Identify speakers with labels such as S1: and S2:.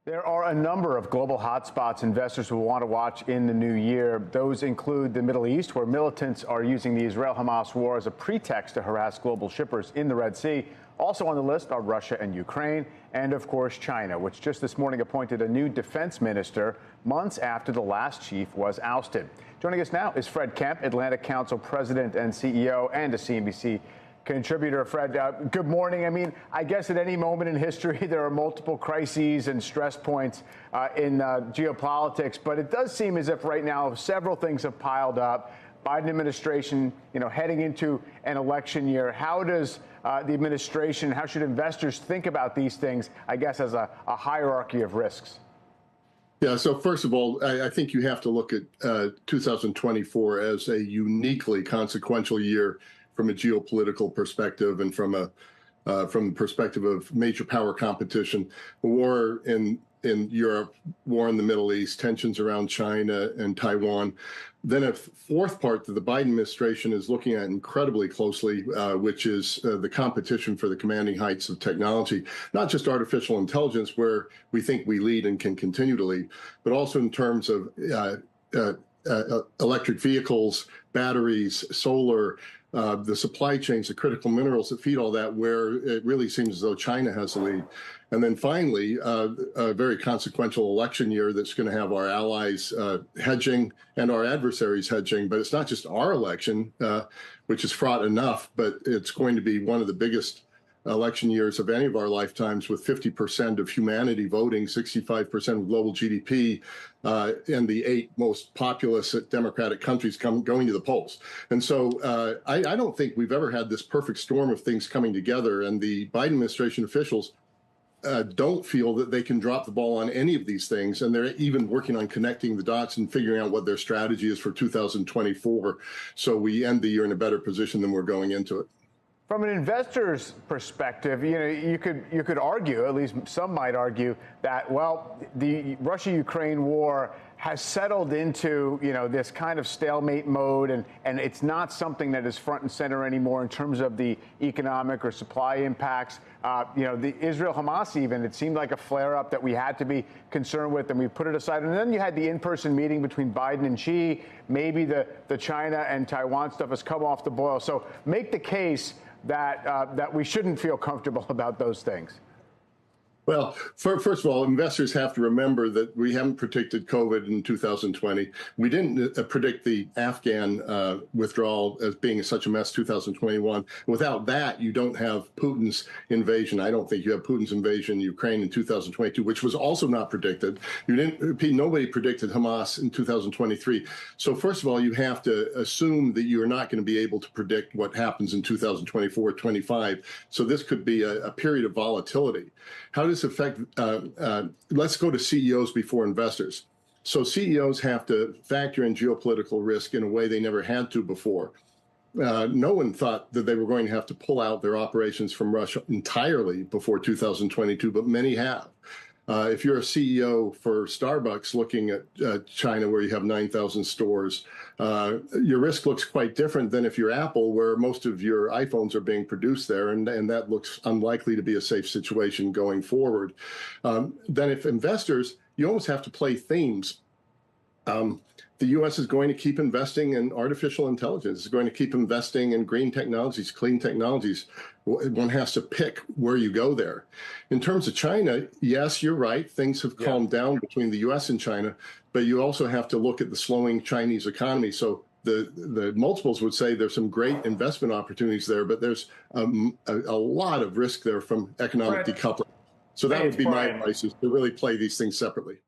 S1: There are a number of global hotspots investors will want to watch in the new year. Those include the Middle East, where militants are using the Israel-Hamas war as a pretext to harass global shippers in the Red Sea. Also on the list are Russia and Ukraine, and of course China, which just this morning appointed a new defense minister months after the last chief was ousted. Joining us now is Fred Kempe, Atlantic Council president and CEO, and a CNBC contributor. Fred, good morning. I mean, I guess at any moment in history, there are multiple crises and stress points in geopolitics, but it does seem as if right now several things have piled up. Biden administration, heading into an election year. How does the administration, how should investors think about these things, I guess, as a hierarchy of risks?
S2: Yeah, so first of all, I think you have to look at 2024 as a uniquely consequential year from a geopolitical perspective and from the perspective of major power competition. War in Europe, war in the Middle East, tensions around China and Taiwan. Then a fourth part that the Biden administration is looking at incredibly closely, which is the competition for the commanding heights of technology, not just artificial intelligence, where we think we lead and can continue to lead, but also in terms of electric vehicles, batteries, solar, the supply chains, the critical minerals that feed all that, where it really seems as though China has the lead. And then finally, a very consequential election year that's going to have our allies hedging and our adversaries hedging. But it's not just our election, which is fraught enough, but it's going to be one of the biggest election years of any of our lifetimes, with 50% of humanity voting, 65% of global GDP, and the 8 most populous democratic countries going to the polls. And so I don't think we've ever had this perfect storm of things coming together. And the Biden administration officials don't feel that they can drop the ball on any of these things. And they're even working on connecting the dots and figuring out what their strategy is for 2024. So we end the year in a better position than we're going into it.
S1: From an investor's perspective, you could argue, at least some might argue, that, well, the Russia-Ukraine war has settled into, this kind of stalemate mode, and it's not something that is front and center anymore in terms of the economic or supply impacts. The Israel-Hamas even, it seemed like a flare-up that we had to be concerned with, and we put it aside. And then you had the in-person meeting between Biden and Xi. Maybe the China and Taiwan stuff has come off the boil. So make the case that we shouldn't feel comfortable about those things.
S2: Well, first of all, investors have to remember that we haven't predicted COVID in 2020. We didn't predict the Afghan withdrawal as being such a mess 2021. Without that, you don't have Putin's invasion. I don't think you have Putin's invasion in Ukraine in 2022, which was also not predicted. Nobody predicted Hamas in 2023. So first of all, you have to assume that you're not going to be able to predict what happens in 2024, 25. So this could be a period of volatility. How does this affect, let's go to CEOs before investors. So CEOs have to factor in geopolitical risk in a way they never had to before. No one thought that they were going to have to pull out their operations from Russia entirely before 2022, but many have. If you're a CEO for Starbucks looking at China, where you have 9,000 stores, your risk looks quite different than if you're Apple, where most of your iPhones are being produced there, and that looks unlikely to be a safe situation going forward. Then if investors, you almost have to play themes. The U.S. is going to keep investing in artificial intelligence. It's going to keep investing in green technologies, clean technologies. One has to pick where you go there. In terms of China, yes, you're right. Things have calmed down between the U.S. and China, but you also have to look at the slowing Chinese economy. So the multiples would say there's some great investment opportunities there, but there's a lot of risk there from economic decoupling. So that would be my advice, is to really play these things separately.